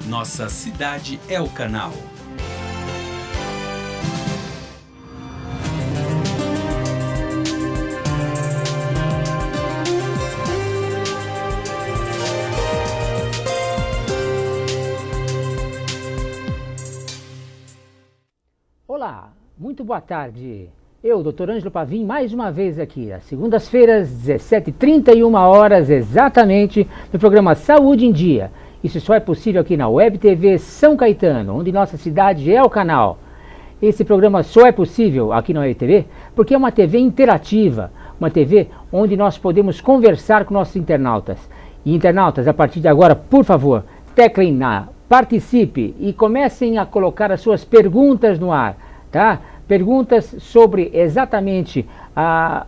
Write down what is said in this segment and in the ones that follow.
Nossa cidade é o canal. Olá, muito boa tarde. Eu, Dr. Ângelo Pavim, mais uma vez aqui, às segundas-feiras, 17h31 exatamente, no programa Saúde em Dia. Isso só é possível aqui na Web TV São Caetano, onde nossa cidade é o canal. Esse programa só é possível aqui na Web TV porque é uma TV interativa, uma TV onde nós podemos conversar com nossos internautas. E internautas, a partir de agora, por favor, teclem na participe e comecem a colocar as suas perguntas no ar, tá? Perguntas sobre exatamente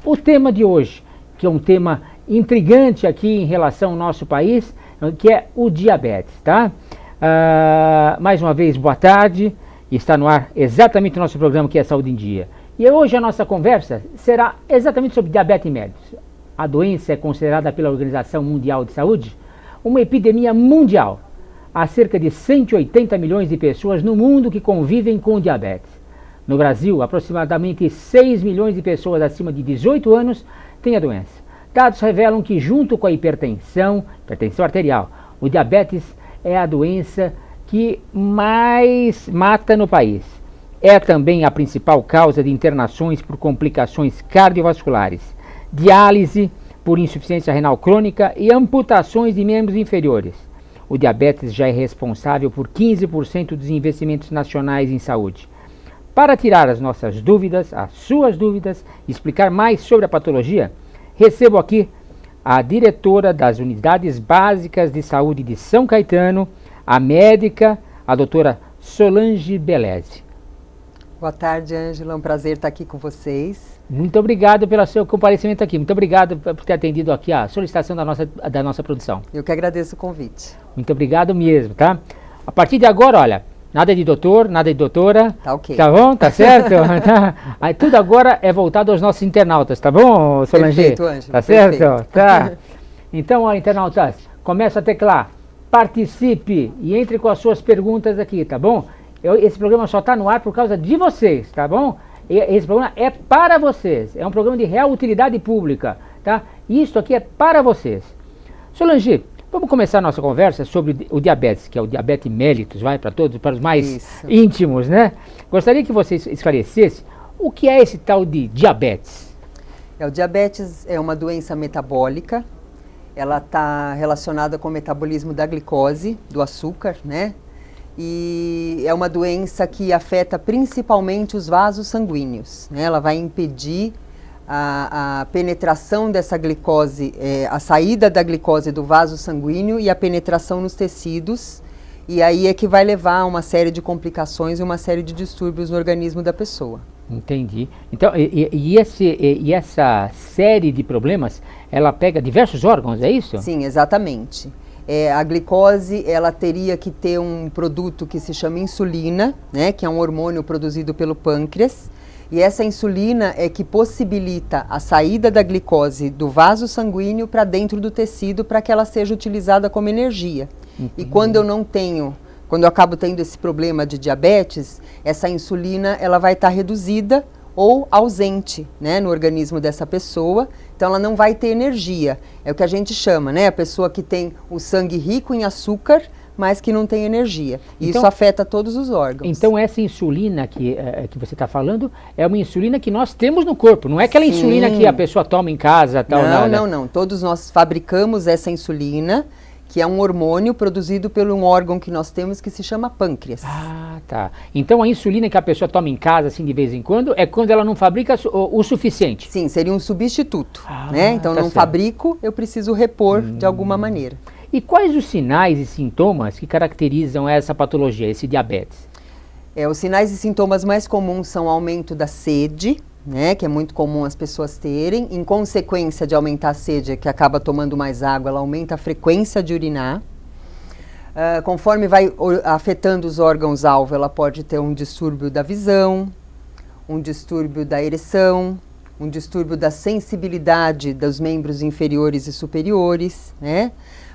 o tema de hoje, que é um tema intrigante aqui em relação ao nosso país, que é o diabetes, tá? Mais uma vez, boa tarde, está no ar exatamente o nosso programa que é Saúde em Dia. E hoje a nossa conversa será exatamente sobre diabetes mellitus. A doença é considerada pela Organização Mundial de Saúde uma epidemia mundial. Há cerca de 180 milhões de pessoas no mundo que convivem com diabetes. No Brasil, aproximadamente 6 milhões de pessoas acima de 18 anos têm a doença. Dados revelam que, junto com a hipertensão arterial, o diabetes é a doença que mais mata no país. É também a principal causa de internações por complicações cardiovasculares, diálise por insuficiência renal crônica e amputações de membros inferiores. O diabetes já é responsável por 15% dos investimentos nacionais em saúde. Para tirar as nossas dúvidas, as suas dúvidas, e explicar mais sobre a patologia, recebo aqui a diretora das Unidades Básicas de Saúde de São Caetano, a médica, a doutora Solange Beleze. Boa tarde, Ângelo. É um prazer estar aqui com vocês. Muito obrigado pelo seu comparecimento aqui. Muito obrigado por ter atendido aqui a solicitação da nossa produção. Eu que agradeço o convite. Muito obrigado mesmo, tá? A partir de agora, olha, nada de doutor, nada de doutora. Tá ok. Tá bom? Tá certo? Aí tudo agora é voltado aos nossos internautas, tá bom, Solange? Perfeito, Ângelo. Tá certo? Tá. Então, ó, internautas, começa a teclar, participe e entre com as suas perguntas aqui, tá bom? Esse programa só está no ar por causa de vocês, tá bom? Esse programa é para vocês, é um programa de real utilidade pública, tá? Isso aqui é para vocês. Solange, vamos começar a nossa conversa sobre o diabetes, que é o diabetes mellitus, vai para todos, para os mais íntimos, né? Gostaria que você esclarecesse o que é esse tal de diabetes. O diabetes é uma doença metabólica, ela está relacionada com o metabolismo da glicose, do açúcar, né? E é uma doença que afeta principalmente os vasos sanguíneos, né? Ela vai impedir a penetração dessa glicose, a saída da glicose do vaso sanguíneo e a penetração nos tecidos, e aí é que vai levar a uma série de complicações e uma série de distúrbios no organismo da pessoa. Entendi. Então, essa série de problemas, ela pega diversos órgãos, é isso? Sim, exatamente. A glicose, ela teria que ter um produto que se chama insulina, né, que é um hormônio produzido pelo pâncreas, e essa insulina é que possibilita a saída da glicose do vaso sanguíneo para dentro do tecido para que ela seja utilizada como energia. E quando eu acabo tendo esse problema de diabetes, essa insulina ela vai estar reduzida ou ausente, né, no organismo dessa pessoa, então ela não vai ter energia. É o que a gente chama, né, a pessoa que tem o sangue rico em açúcar, mas que não tem energia. E então, isso afeta todos os órgãos. Então essa insulina que você está falando é uma insulina que nós temos no corpo, não é aquela insulina que a pessoa toma em casa, tal, nada. Não. Todos nós fabricamos essa insulina, que é um hormônio produzido por um órgão que nós temos que se chama pâncreas. Ah, tá. Então a insulina que a pessoa toma em casa, assim, de vez em quando, é quando ela não fabrica o suficiente? Sim, seria um substituto, né? Então não fabrico, eu preciso repor de alguma maneira. E quais os sinais e sintomas que caracterizam essa patologia, esse diabetes? Os sinais e sintomas mais comuns são aumento da sede, né, que é muito comum as pessoas terem. Em consequência de aumentar a sede, que acaba tomando mais água, ela aumenta a frequência de urinar. Conforme vai afetando os órgãos-alvo, ela pode ter um distúrbio da visão, um distúrbio da ereção, um distúrbio da sensibilidade dos membros inferiores e superiores, né?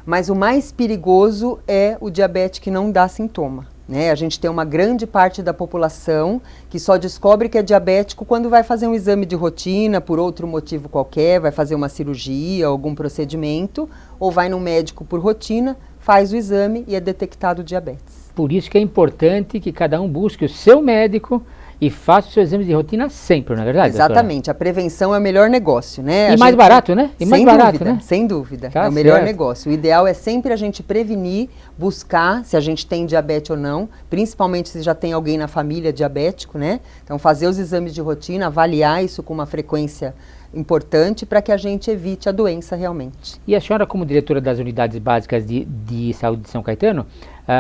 Mas o mais perigoso é o diabetes que não dá sintoma. Né? A gente tem uma grande parte da população que só descobre que é diabético quando vai fazer um exame de rotina, por outro motivo qualquer, vai fazer uma cirurgia, algum procedimento, ou vai num médico por rotina, faz o exame e é detectado diabetes. Por isso que é importante que cada um busque o seu médico e faça os seus exames de rotina sempre, não é verdade, Exatamente, doutora? A prevenção é o melhor negócio, né? E mais barato, né? E mais barato, né? Sem dúvida, Tá é o melhor certo. negócio. O ideal é sempre a gente prevenir, buscar se a gente tem diabetes ou não, principalmente se já tem alguém na família diabético, né? Então fazer os exames de rotina, avaliar isso com uma frequência importante para que a gente evite a doença realmente. E a senhora, como diretora das unidades básicas de saúde de São Caetano,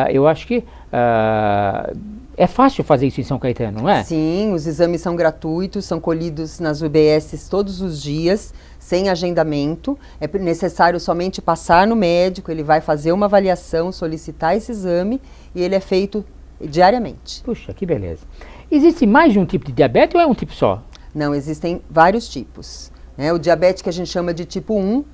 eu acho que é fácil fazer isso em São Caetano, não é? Sim, os exames são gratuitos, são colhidos nas UBSs todos os dias, sem agendamento. É necessário somente passar no médico, ele vai fazer uma avaliação, solicitar esse exame e ele é feito diariamente. Puxa, que beleza. Existe mais de um tipo de diabetes ou é um tipo só? Não, existem vários tipos. Né? O diabetes que a gente chama de tipo 1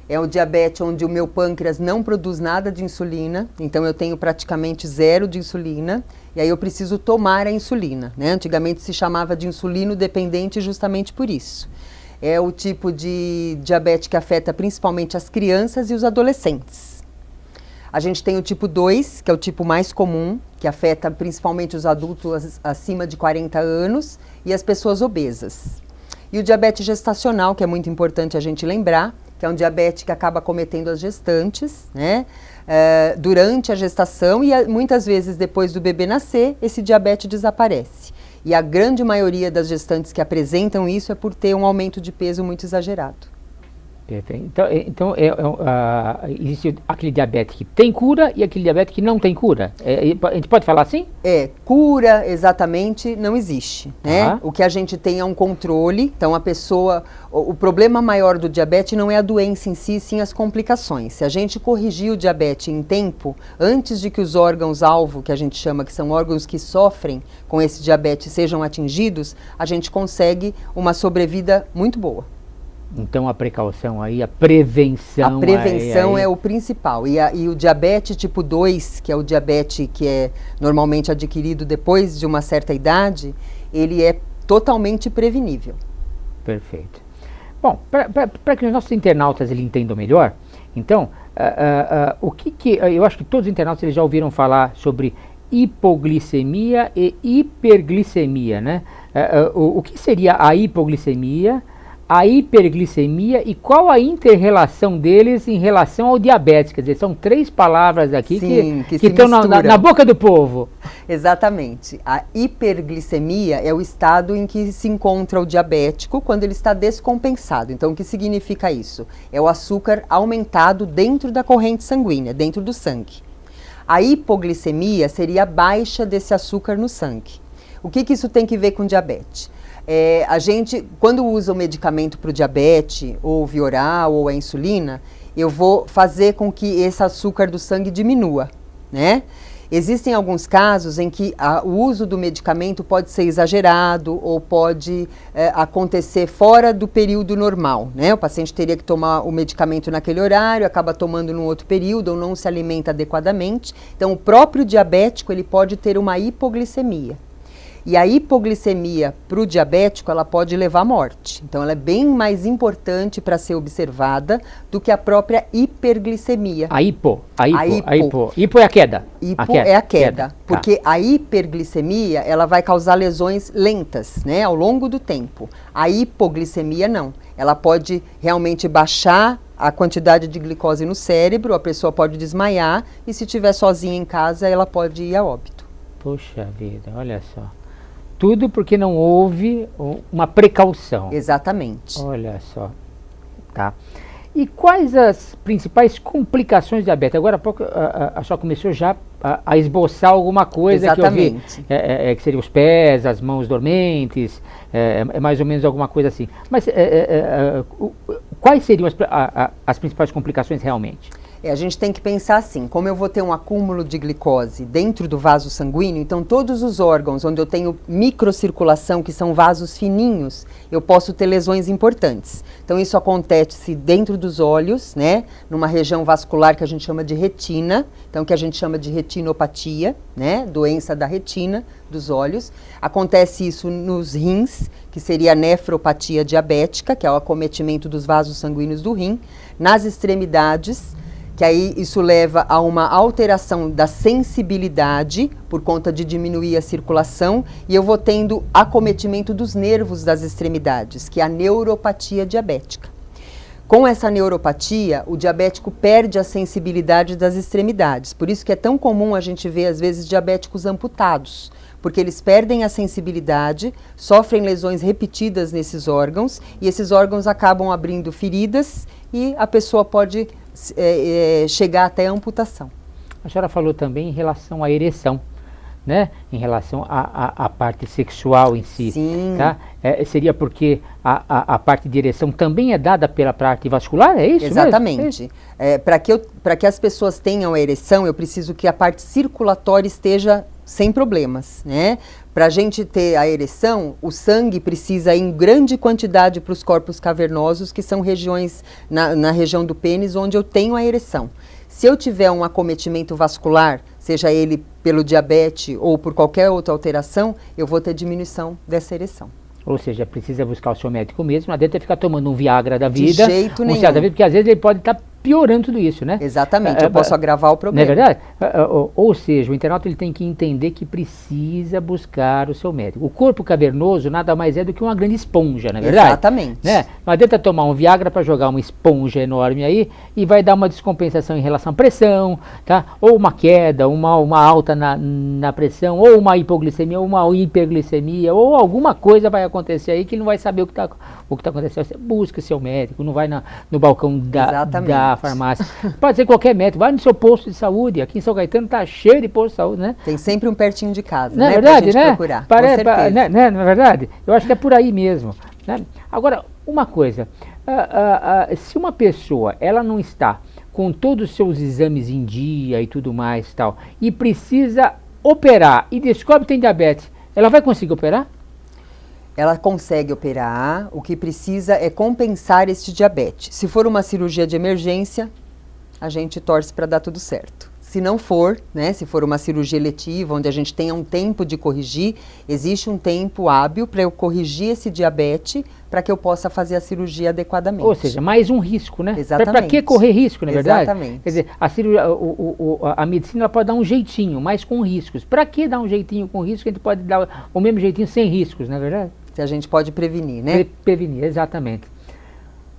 é o diabetes onde o meu pâncreas não produz nada de insulina, então eu tenho praticamente zero de insulina, e aí eu preciso tomar a insulina. Né? Antigamente se chamava de insulino dependente justamente por isso. É o tipo de diabetes que afeta principalmente as crianças e os adolescentes. A gente tem o tipo 2, que é o tipo mais comum, que afeta principalmente os adultos acima de 40 anos e as pessoas obesas. E o diabetes gestacional, que é muito importante a gente lembrar, que é um diabetes que acaba acometendo as gestantes, né? Durante a gestação e muitas vezes depois do bebê nascer, esse diabetes desaparece. E a grande maioria das gestantes que apresentam isso é por ter um aumento de peso muito exagerado. Perfeito. Então existe aquele diabetes que tem cura e aquele diabetes que não tem cura. A gente pode falar assim? Cura exatamente não existe, né? O que a gente tem é um controle. Então a pessoa, o problema maior do diabetes não é a doença em si, sim as complicações. Se a gente corrigir o diabetes em tempo, antes de que os órgãos-alvo, que a gente chama que são órgãos que sofrem com esse diabetes, sejam atingidos, a gente consegue uma sobrevida muito boa. Então a precaução aí, a prevenção... A prevenção é o principal. E o diabetes tipo 2, que é o diabetes que é normalmente adquirido depois de uma certa idade, ele é totalmente prevenível. Perfeito. Bom, para que os nossos internautas ele entendam melhor, então, eu acho que todos os internautas eles já ouviram falar sobre hipoglicemia e hiperglicemia, né? O que seria a hipoglicemia, a hiperglicemia e qual a inter-relação deles em relação ao diabetes? Quer dizer, são três palavras aqui que estão na boca do povo. Exatamente. A hiperglicemia é o estado em que se encontra o diabético quando ele está descompensado. Então, o que significa isso? É o açúcar aumentado dentro da corrente sanguínea, dentro do sangue. A hipoglicemia seria a baixa desse açúcar no sangue. O que isso tem que ver com diabetes? A gente, quando usa o medicamento para o diabetes, ou via oral, ou a insulina, eu vou fazer com que esse açúcar do sangue diminua, né? Existem alguns casos em que o uso do medicamento pode ser exagerado ou pode acontecer fora do período normal, né? O paciente teria que tomar o medicamento naquele horário, acaba tomando num outro período ou não se alimenta adequadamente. Então, o próprio diabético ele pode ter uma hipoglicemia. E a hipoglicemia para o diabético, ela pode levar à morte. Então, ela é bem mais importante para ser observada do que a própria hiperglicemia. A hipo é a queda. É a queda. Porque a hiperglicemia, ela vai causar lesões lentas, né, ao longo do tempo. A hipoglicemia, não. Ela pode realmente baixar a quantidade de glicose no cérebro, a pessoa pode desmaiar e se estiver sozinha em casa, ela pode ir a óbito. Poxa vida, olha só. Tudo porque não houve uma precaução. Exatamente. Olha só. Tá. E quais as principais complicações do diabetes? Agora há pouco a senhora começou já a esboçar alguma coisa. Exatamente. Que eu vi. Que seriam os pés, as mãos dormentes, mais ou menos alguma coisa assim. Mas quais seriam as principais complicações realmente? A gente tem que pensar assim, como eu vou ter um acúmulo de glicose dentro do vaso sanguíneo, então todos os órgãos onde eu tenho microcirculação, que são vasos fininhos, eu posso ter lesões importantes. Então isso acontece dentro dos olhos, né, numa região vascular que a gente chama de retina, então que a gente chama de retinopatia, né, doença da retina dos olhos. Acontece isso nos rins, que seria a nefropatia diabética, que é o acometimento dos vasos sanguíneos do rim, nas extremidades, que aí isso leva a uma alteração da sensibilidade por conta de diminuir a circulação, e eu vou tendo acometimento dos nervos das extremidades, que é a neuropatia diabética. Com essa neuropatia, o diabético perde a sensibilidade das extremidades, por isso que é tão comum a gente ver às vezes diabéticos amputados, porque eles perdem a sensibilidade, sofrem lesões repetidas nesses órgãos, e esses órgãos acabam abrindo feridas e a pessoa pode chegar até a amputação. A senhora falou também em relação à ereção, né? Em relação à parte sexual em si. Sim. Tá? Seria porque a parte de ereção também é dada pela parte vascular, é isso? Exatamente. Para que as pessoas tenham a ereção, eu preciso que a parte circulatória esteja sem problemas, né? Para a gente ter a ereção, o sangue precisa ir em grande quantidade para os corpos cavernosos, que são regiões, na região do pênis, onde eu tenho a ereção. Se eu tiver um acometimento vascular, seja ele pelo diabetes ou por qualquer outra alteração, eu vou ter diminuição dessa ereção. Ou seja, precisa buscar o seu médico mesmo, não adianta ficar tomando um Viagra da vida. De jeito nenhum. Porque às vezes ele pode estar piorando tudo isso, né? Exatamente, eu posso agravar o problema. Não é verdade? Ou seja, o internauta ele tem que entender que precisa buscar o seu médico. O corpo cavernoso nada mais é do que uma grande esponja, não é verdade? Exatamente. Né? Não adianta tomar um Viagra para jogar uma esponja enorme aí e vai dar uma descompensação em relação à pressão, tá? Ou uma queda, uma alta na pressão, ou uma hipoglicemia, ou uma hiperglicemia, ou alguma coisa vai acontecer aí que ele não vai saber o que está acontecendo. Você busca seu médico, não vai no balcão da farmácia. Pode ser qualquer médico, vai no seu posto de saúde. Aqui em São Caetano tá cheio de posto de saúde, né? Tem sempre um pertinho de casa, não né? É verdade, pra gente né? procurar, com certeza. Não é verdade? Eu acho que é por aí mesmo, né? Agora, uma coisa, se uma pessoa, ela não está com todos os seus exames em dia e tudo mais tal, e precisa operar e descobre que tem diabetes, ela vai conseguir operar? Ela consegue operar, o que precisa é compensar este diabetes. Se for uma cirurgia de emergência, a gente torce para dar tudo certo. Se não for, né, se for uma cirurgia eletiva, onde a gente tenha um tempo de corrigir, existe um tempo hábil para eu corrigir esse diabetes, para que eu possa fazer a cirurgia adequadamente. Ou seja, mais um risco, né? Exatamente. Para que correr risco, não é verdade? Exatamente. Quer dizer, a medicina ela pode dar um jeitinho, mas com riscos. Para que dar um jeitinho com risco? A gente pode dar o mesmo jeitinho sem riscos, não é verdade? Se a gente pode prevenir, né? Prevenir, exatamente.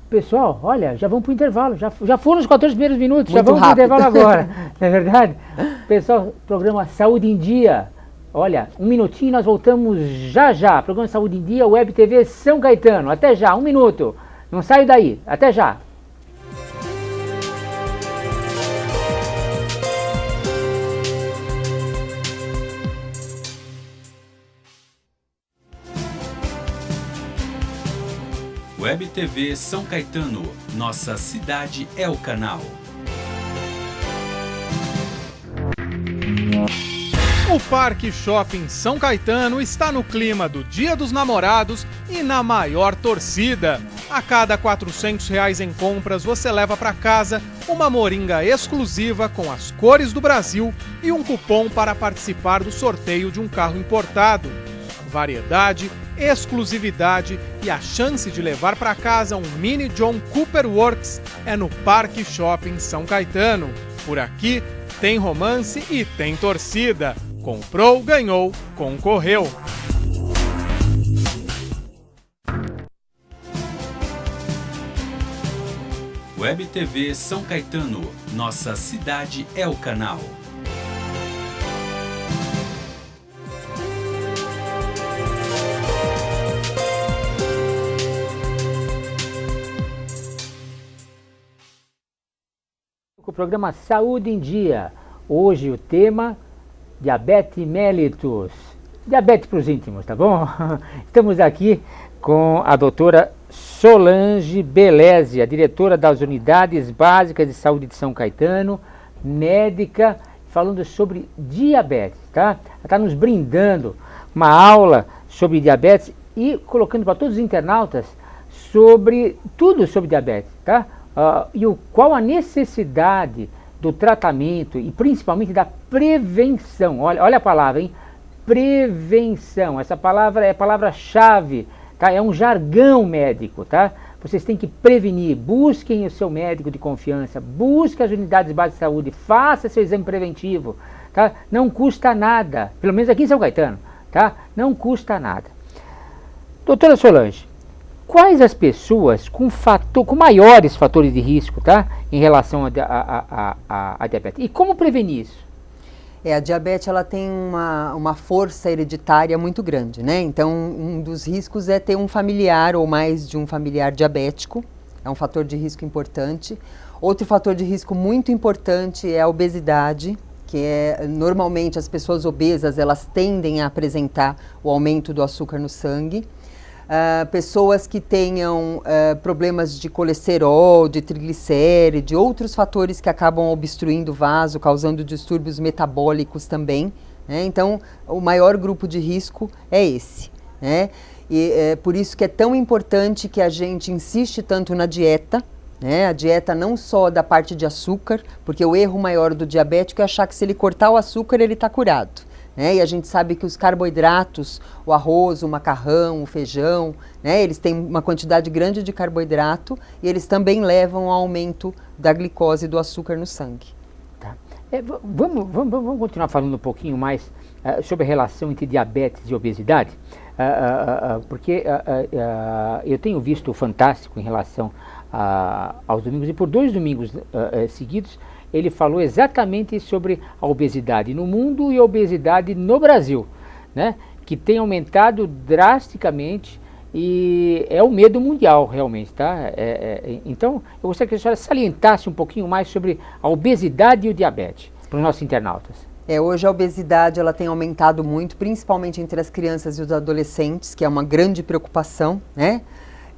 Pessoal, olha, já vamos para o intervalo, já foram os 14 primeiros minutos, Muito já vamos para o rápido. intervalo agora, não é verdade? Pessoal, programa Saúde em Dia, olha, um minutinho nós voltamos já, programa Saúde em Dia, Web TV São Caetano, até já, um minuto, não saio daí, até já. Web TV São Caetano, nossa cidade é o canal. O Parque Shopping São Caetano está no clima do Dia dos Namorados e na maior torcida. A cada R$400 em compras, você leva para casa uma moringa exclusiva com as cores do Brasil e um cupom para participar do sorteio de um carro importado. Variedade, exclusividade e a chance de levar para casa um mini John Cooper Works é no Parque Shopping São Caetano. Por aqui tem romance e tem torcida. Comprou, ganhou, concorreu. Web TV São Caetano, nossa cidade é o canal. O programa Saúde em Dia. Hoje o tema diabetes mellitus. Diabetes para os íntimos, tá bom? Estamos aqui com a doutora Solange Belésia, diretora das Unidades Básicas de Saúde de São Caetano, médica, falando sobre diabetes, tá? Ela está nos brindando uma aula sobre diabetes e colocando para todos os internautas sobre tudo sobre diabetes, tá? Qual a necessidade do tratamento e principalmente da prevenção. Olha a palavra, hein? Prevenção. Essa palavra é a palavra-chave, tá? É um jargão médico, tá? Vocês têm que prevenir. Busquem o seu médico de confiança, busquem as unidades básicas de saúde, faça seu exame preventivo, tá? Não custa nada, pelo menos aqui em São Caetano, tá? Não custa nada. Doutora Solange, quais as pessoas com maiores fatores de risco, tá? Em relação a diabetes? E como prevenir isso? A diabetes ela tem uma força hereditária muito grande, né? Então, um dos riscos é ter um familiar ou mais de um familiar diabético. É um fator de risco importante. Outro fator de risco muito importante é a obesidade, que normalmente as pessoas obesas elas tendem a apresentar o aumento do açúcar no sangue. Pessoas que tenham problemas de colesterol, de triglicéride, outros fatores que acabam obstruindo o vaso, causando distúrbios metabólicos também, né? Então, o maior grupo de risco é esse, né? E é por isso que é tão importante que a gente insiste tanto na dieta, né? A dieta não só da parte de açúcar, porque o erro maior do diabético é achar que se ele cortar o açúcar ele está curado. E a gente sabe que os carboidratos, o arroz, o macarrão, o feijão, né, eles têm uma quantidade grande de carboidrato e eles também levam ao aumento da glicose e do açúcar no sangue. Tá. Vamos continuar falando um pouquinho mais sobre a relação entre diabetes e obesidade, porque eu tenho visto o Fantástico em relação aos domingos, e por 2 domingos seguidos, ele falou exatamente sobre a obesidade no mundo e a obesidade no Brasil, né? Que tem aumentado drasticamente e é o medo mundial realmente, tá? Então, eu gostaria que a senhora salientasse um pouquinho mais sobre a obesidade e o diabetes para os nossos internautas. Hoje a obesidade ela tem aumentado muito, principalmente entre as crianças e os adolescentes, que é uma grande preocupação, né?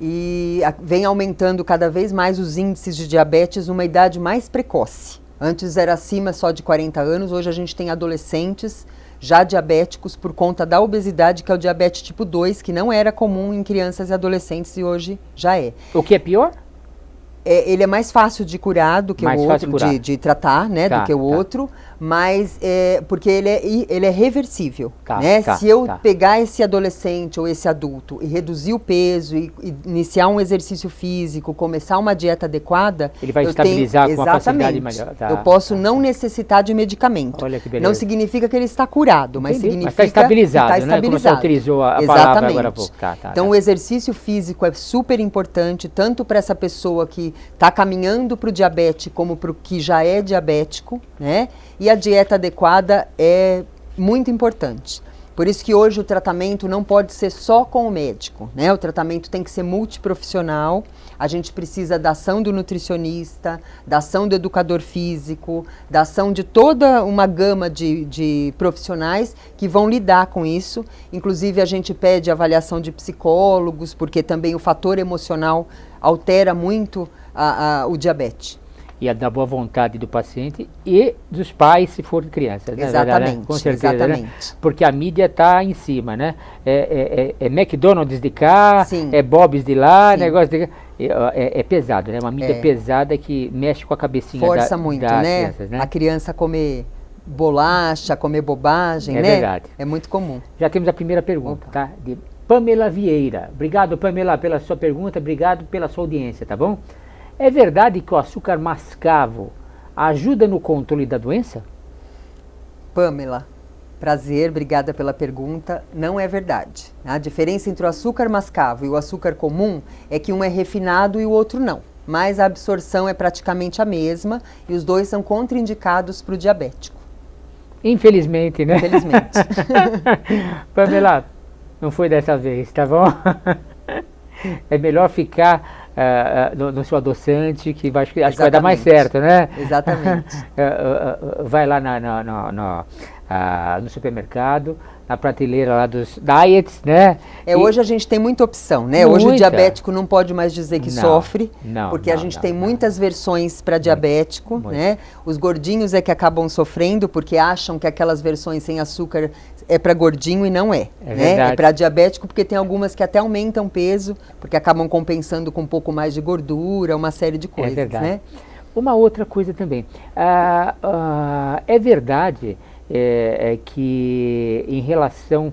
E vem aumentando cada vez mais os índices de diabetes numa idade mais precoce. Antes era acima só de 40 anos, hoje a gente tem adolescentes já diabéticos por conta da obesidade, que é o diabetes tipo 2, que não era comum em crianças e adolescentes e hoje já é. O que é pior? Ele é mais fácil de curar do que o outro, de tratar, né, do que o outro, mas porque ele é reversível, né? Se eu pegar esse adolescente ou esse adulto e reduzir o peso e iniciar um exercício físico, começar uma dieta adequada, ele vai estabilizar com uma facilidade maior. Eu posso não necessitar de medicamento. Olha que beleza. Não significa que ele está curado, mas significa que está estabilizado, que está né? Como você utilizou a palavra agora há pouco. Então o exercício físico é super importante, tanto para essa pessoa que está caminhando para o diabetes como para o que já é diabético, né? E a dieta adequada é muito importante. Por isso que hoje o tratamento não pode ser só com o médico, né? O tratamento tem que ser multiprofissional. A gente precisa da ação do nutricionista, da ação do educador físico, da ação de toda uma gama de profissionais que vão lidar com isso. Inclusive a gente pede avaliação de psicólogos, porque também o fator emocional altera muito o diabetes. E a da boa vontade do paciente e dos pais, se forem crianças. Né? Exatamente, com certeza, exatamente. Né? Porque a mídia está em cima, né? É McDonald's de cá, Sim. É Bob's de lá, Sim. Negócio de cá. É pesado, né? Uma mídia pesada que mexe com a cabecinha Força muito, das né? crianças, né? A criança comer bolacha, comer bobagem, né? É verdade. É muito comum. Já temos a primeira pergunta, tá? De Pamela Vieira. Obrigado, Pamela, pela sua pergunta, obrigado pela sua audiência, tá bom? É verdade que o açúcar mascavo ajuda no controle da doença? Pamela, prazer, obrigada pela pergunta. Não é verdade. A diferença entre o açúcar mascavo e o açúcar comum é que um é refinado e o outro não. Mas a absorção é praticamente a mesma e os dois são contraindicados para o diabético. Infelizmente, né? Infelizmente. Pamela, não foi dessa vez, tá bom? É melhor ficar no seu adoçante, que acho que vai dar mais certo, né? Exatamente. Vai lá no supermercado, na prateleira lá dos diets, né? Hoje a gente tem muita opção, né? Hoje o diabético não pode mais dizer que sofre, porque a gente tem muitas versões para diabético, né? Os gordinhos é que acabam sofrendo porque acham que aquelas versões sem açúcar é para gordinho e não é, né? É para diabético porque tem algumas que até aumentam peso, porque acabam compensando com um pouco mais de gordura, uma série de coisas, né? Uma outra coisa também, é verdade que em relação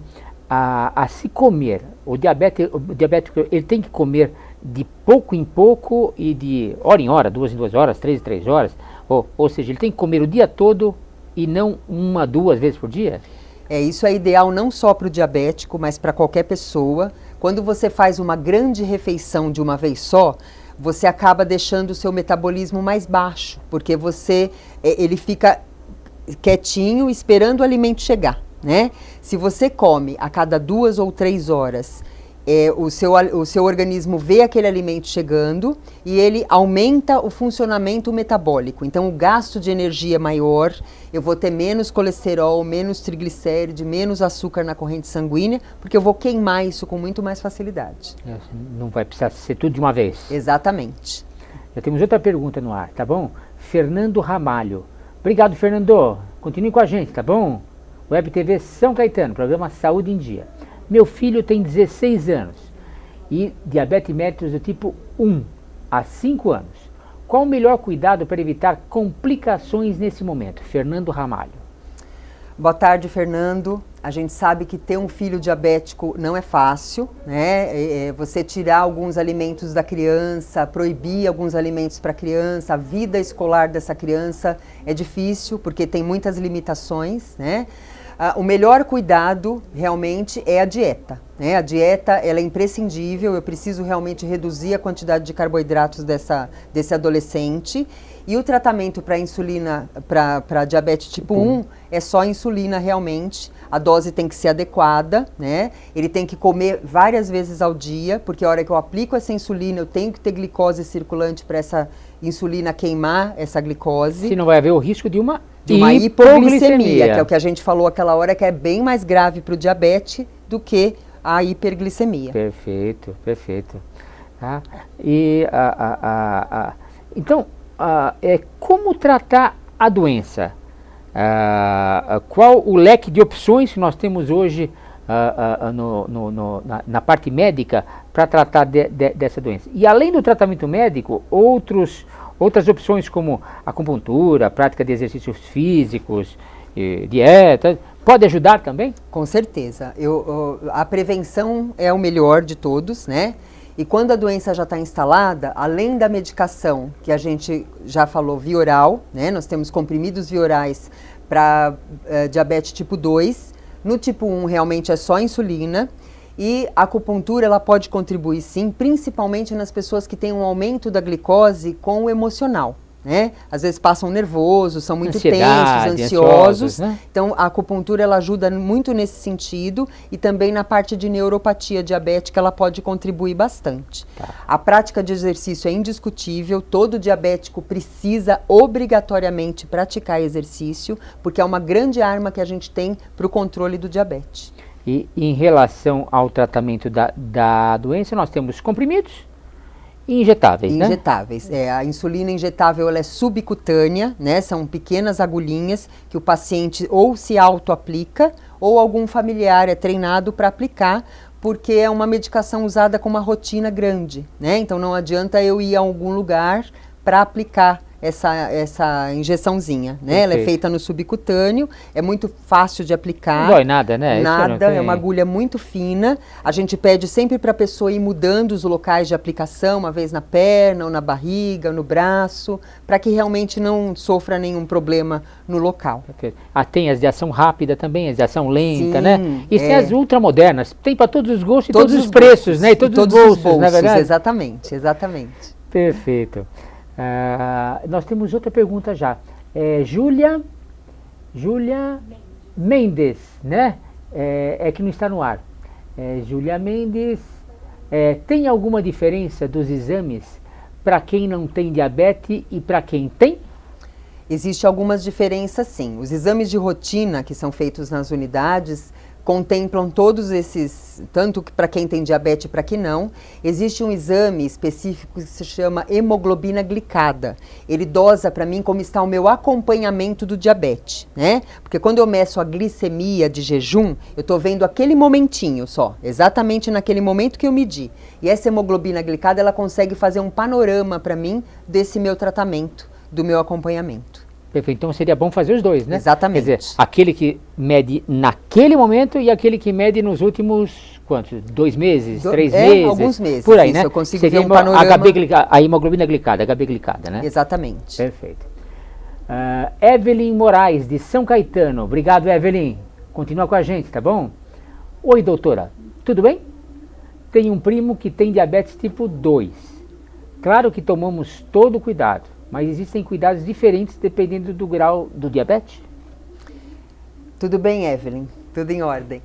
a se comer, o diabético ele tem que comer de pouco em pouco e de hora em hora, 2 em 2 horas, 3 em 3 horas, ou seja, ele tem que comer o dia todo e não 1, 2 vezes por dia? Isso é ideal não só para o diabético, mas para qualquer pessoa. Quando você faz uma grande refeição de uma vez só, você acaba deixando o seu metabolismo mais baixo, porque ele fica quietinho esperando o alimento chegar, né? Se você come a cada 2 ou 3 horas, o seu organismo vê aquele alimento chegando e ele aumenta o funcionamento metabólico. Então o gasto de energia é maior, eu vou ter menos colesterol, menos triglicéride, menos açúcar na corrente sanguínea, porque eu vou queimar isso com muito mais facilidade. Não vai precisar ser tudo de uma vez. Exatamente. Já temos outra pergunta no ar, tá bom? Fernando Ramalho. Obrigado, Fernando. Continue com a gente, tá bom? Web TV São Caetano, programa Saúde em Dia. Meu filho tem 16 anos e diabetes mellitus do tipo 1 há 5 anos. Qual o melhor cuidado para evitar complicações nesse momento? Fernando Ramalho. Boa tarde, Fernando. A gente sabe que ter um filho diabético não é fácil, né? Você tirar alguns alimentos da criança, proibir alguns alimentos para a criança, a vida escolar dessa criança é difícil, porque tem muitas limitações, né? O melhor cuidado realmente é a dieta, né? A dieta ela é imprescindível, eu preciso realmente reduzir a quantidade de carboidratos desse adolescente. E o tratamento para insulina, para diabetes tipo 1, é só insulina realmente. A dose tem que ser adequada, né? Ele tem que comer várias vezes ao dia, porque a hora que eu aplico essa insulina, eu tenho que ter glicose circulante para essa insulina queimar essa glicose. Se não vai haver o risco de uma hipoglicemia, que é o que a gente falou aquela hora, que é bem mais grave para o diabetes do que a hiperglicemia. Perfeito, perfeito. Tá? E então, como tratar a doença? Qual o leque de opções que nós temos hoje na parte médica para tratar dessa doença? E além do tratamento médico, outras opções como acupuntura, prática de exercícios físicos, dieta, pode ajudar também? Com certeza. A prevenção é o melhor de todos, né? E quando a doença já está instalada, além da medicação que a gente já falou, via oral, né? Nós temos comprimidos via orais para diabetes tipo 2. No tipo 1 realmente é só insulina. E a acupuntura ela pode contribuir sim, principalmente nas pessoas que têm um aumento da glicose com o emocional, né? Às vezes passam nervosos, são muito tensos, ansiosos, né? Então a acupuntura ela ajuda muito nesse sentido e também na parte de neuropatia diabética ela pode contribuir bastante. A prática de exercício é indiscutível, todo diabético precisa obrigatoriamente praticar exercício, porque é uma grande arma que a gente tem para o controle do diabetes. E em relação ao tratamento da doença, nós temos comprimidos e injetáveis, né? Injetáveis. A insulina injetável ela é subcutânea, né? São pequenas agulhinhas que o paciente ou se auto-aplica ou algum familiar é treinado para aplicar, porque é uma medicação usada com uma rotina grande, né? Então não adianta eu ir a algum lugar para aplicar essa injeçãozinha, né? Ela é feita no subcutâneo, é muito fácil de aplicar. Não dói nada, né? Nada, é uma agulha muito fina. A gente pede sempre para a pessoa ir mudando os locais de aplicação, uma vez na perna, ou na barriga, ou no braço, para que realmente não sofra nenhum problema no local. Tem as de ação rápida também, as de ação lenta, né? E tem as ultramodernas, tem para todos os gostos e todos os preços, né? E todos os bolsos, na verdade. Exatamente, exatamente. Perfeito. Nós temos outra pergunta já. Júlia Mendes, né? Que não está no ar. Júlia Mendes, tem alguma diferença dos exames para quem não tem diabetes e para quem tem? Existem algumas diferenças, sim. Os exames de rotina que são feitos nas unidades contemplam todos esses, tanto para quem tem diabetes e para quem não. Existe um exame específico que se chama hemoglobina glicada. Ele dosa para mim como está o meu acompanhamento do diabetes, né? Porque quando eu meço a glicemia de jejum, eu estou vendo aquele momentinho só, exatamente naquele momento que eu medi. E essa hemoglobina glicada, ela consegue fazer um panorama para mim desse meu tratamento, do meu acompanhamento. Perfeito, então seria bom fazer os dois, né? Exatamente. Quer dizer, aquele que mede naquele momento e aquele que mede nos últimos, quantos? 2 meses, 3 meses? Alguns meses. Por aí, isso, né? Eu consigo seria ver um panorama. a hemoglobina glicada, HB glicada, né? Exatamente. Perfeito. Evelyn Moraes, de São Caetano. Obrigado, Evelyn. Continua com a gente, tá bom? Oi, doutora. Tudo bem? Tenho um primo que tem diabetes tipo 2. Claro que tomamos todo o cuidado, mas existem cuidados diferentes dependendo do grau do diabetes? Tudo bem, Evelyn. Tudo em ordem.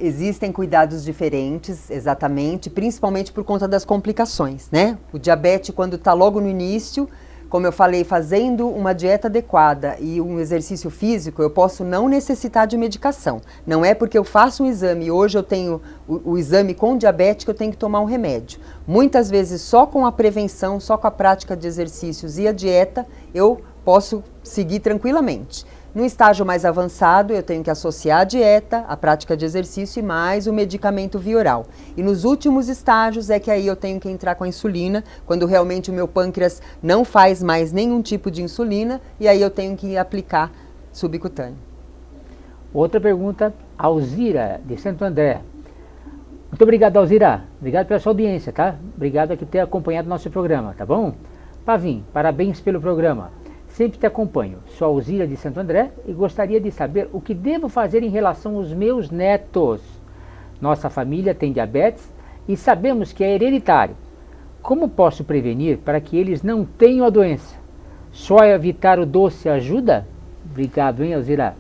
Existem cuidados diferentes, exatamente, principalmente por conta das complicações, né? O diabetes, quando está logo no início, como eu falei, fazendo uma dieta adequada e um exercício físico, eu posso não necessitar de medicação. Não é porque eu faço um exame e hoje eu tenho o exame com diabetes que eu tenho que tomar um remédio. Muitas vezes, só com a prevenção, só com a prática de exercícios e a dieta, eu posso seguir tranquilamente. No estágio mais avançado, eu tenho que associar a dieta, a prática de exercício e mais o medicamento via oral. E nos últimos estágios é que aí eu tenho que entrar com a insulina, quando realmente o meu pâncreas não faz mais nenhum tipo de insulina, e aí eu tenho que aplicar subcutâneo. Outra pergunta, Alzira, de Santo André. Muito obrigado, Alzira. Obrigado pela sua audiência, tá? Obrigado aqui por ter acompanhado o nosso programa, tá bom? Pavim, parabéns pelo programa. Sempre te acompanho. Sou Alzira de Santo André e gostaria de saber o que devo fazer em relação aos meus netos. Nossa família tem diabetes e sabemos que é hereditário. Como posso prevenir para que eles não tenham a doença? Só evitar o doce ajuda? Obrigado, hein, Alzira?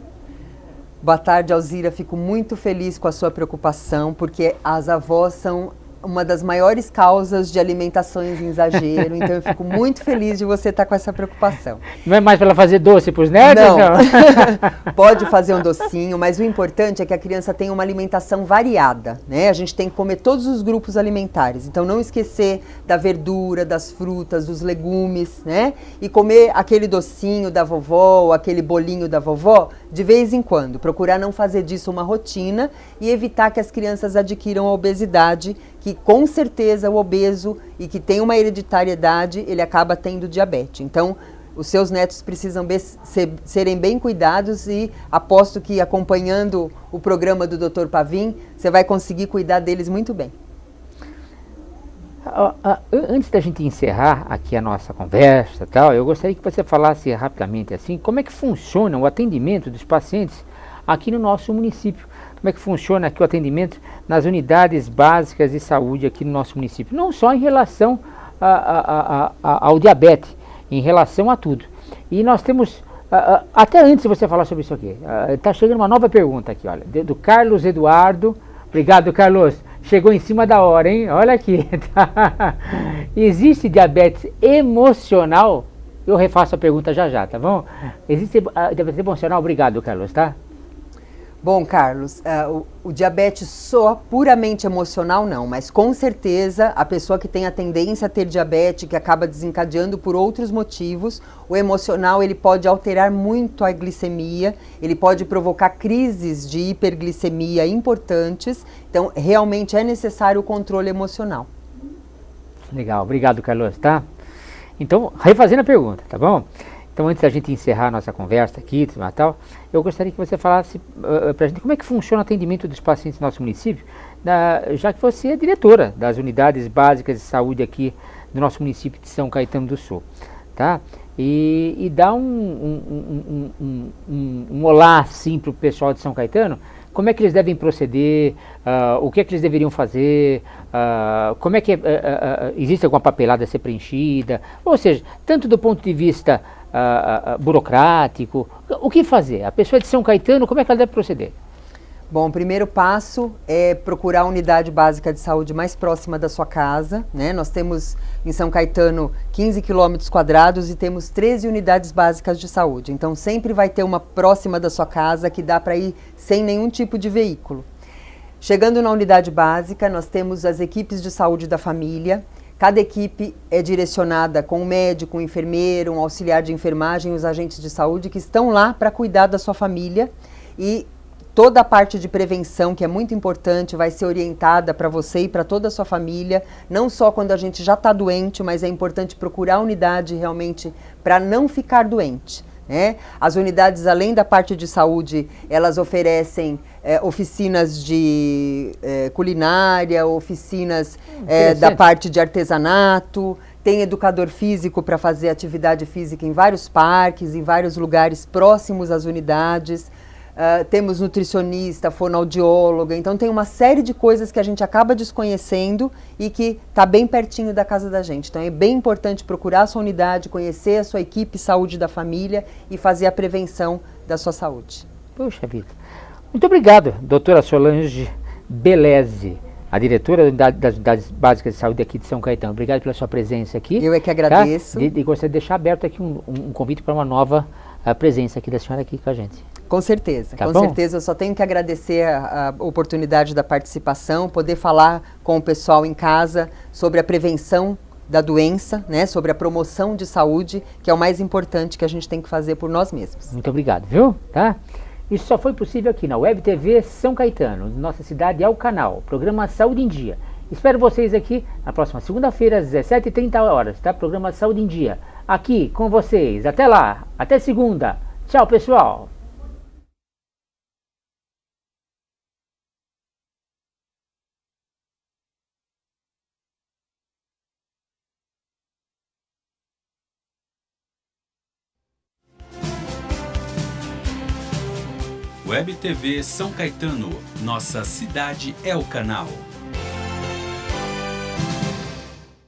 Boa tarde, Alzira. Fico muito feliz com a sua preocupação, porque as avós são uma das maiores causas de alimentações em exagero, então eu fico muito feliz de você estar com essa preocupação. Não é mais para ela fazer doce para os netos? Não, pode fazer um docinho, mas o importante é que a criança tenha uma alimentação variada, né? A gente tem que comer todos os grupos alimentares, então não esquecer da verdura, das frutas, dos legumes, né? E comer aquele docinho da vovó ou aquele bolinho da vovó de vez em quando, procurar não fazer disso uma rotina e evitar que as crianças adquiram a obesidade, que com certeza o obeso e que tem uma hereditariedade, ele acaba tendo diabetes. Então, os seus netos precisam serem bem cuidados e aposto que acompanhando o programa do Dr. Pavim, você vai conseguir cuidar deles muito bem. Antes da gente encerrar aqui a nossa conversa, tal, eu gostaria que você falasse rapidamente assim, como é que funciona o atendimento dos pacientes aqui no nosso município. Como é que funciona aqui o atendimento nas unidades básicas de saúde aqui no nosso município. Não só em relação ao diabetes, em relação a tudo. E nós temos, até antes de você falar sobre isso aqui, está chegando uma nova pergunta aqui, olha, do Carlos Eduardo. Obrigado, Carlos. Chegou em cima da hora, hein? Olha aqui. Tá? Existe diabetes emocional? Eu refaço a pergunta já, tá bom? Existe diabetes emocional? Obrigado, Carlos, tá? Bom, Carlos, o diabetes só puramente emocional não, mas com certeza a pessoa que tem a tendência a ter diabetes, que acaba desencadeando por outros motivos, o emocional ele pode alterar muito a glicemia, ele pode provocar crises de hiperglicemia importantes, então realmente é necessário o controle emocional. Legal, obrigado, Carlos, tá? Então, refazendo a pergunta, tá bom? Então, antes da gente encerrar a nossa conversa aqui, tal, eu gostaria que você falasse para a gente como é que funciona o atendimento dos pacientes no nosso município, já que você é diretora das unidades básicas de saúde aqui do nosso município de São Caetano do Sul, tá? E dá um olá, assim, para o pessoal de São Caetano, como é que eles devem proceder, o que é que eles deveriam fazer, como é que existe alguma papelada a ser preenchida, ou seja, tanto do ponto de vista burocrático, o que fazer? A pessoa de São Caetano, como é que ela deve proceder? Bom, o primeiro passo é procurar a unidade básica de saúde mais próxima da sua casa, né? Nós temos em São Caetano 15 km² e temos 13 unidades básicas de saúde. Então sempre vai ter uma próxima da sua casa que dá para ir sem nenhum tipo de veículo. Chegando na unidade básica, nós temos as equipes de saúde da família. Cada equipe é direcionada com um médico, um enfermeiro, um auxiliar de enfermagem, os agentes de saúde que estão lá para cuidar da sua família, e toda a parte de prevenção, que é muito importante, vai ser orientada para você e para toda a sua família, não só quando a gente já está doente, mas é importante procurar a unidade realmente para não ficar doente, né? As unidades, além da parte de saúde, elas oferecem oficinas de culinária, oficinas da parte de artesanato, tem educador físico para fazer atividade física em vários parques, em vários lugares próximos às unidades. Temos nutricionista, fonoaudióloga, então tem uma série de coisas que a gente acaba desconhecendo e que está bem pertinho da casa da gente. Então é bem importante procurar a sua unidade, conhecer a sua equipe saúde da família e fazer a prevenção da sua saúde. Puxa vida. Muito obrigado, doutora Solange Beleze, a diretora das unidades básicas de saúde aqui de São Caetano. Obrigado pela sua presença aqui. Eu é que agradeço. Tá? E gostaria de deixar aberto aqui um convite para uma nova presença aqui da senhora aqui com a gente. Com certeza, tá com bom? certeza. Eu só tenho que agradecer a oportunidade da participação, poder falar com o pessoal em casa sobre a prevenção da doença, né, sobre a promoção de saúde, que é o mais importante que a gente tem que fazer por nós mesmos. Muito obrigado, viu? Tá? Isso só foi possível aqui na Web TV São Caetano. Nossa cidade é o canal, programa Saúde em Dia. Espero vocês aqui na próxima segunda-feira, às 17h30, tá? Programa Saúde em Dia. Aqui com vocês. Até lá, até segunda. Tchau, pessoal. Web TV São Caetano, nossa cidade é o canal.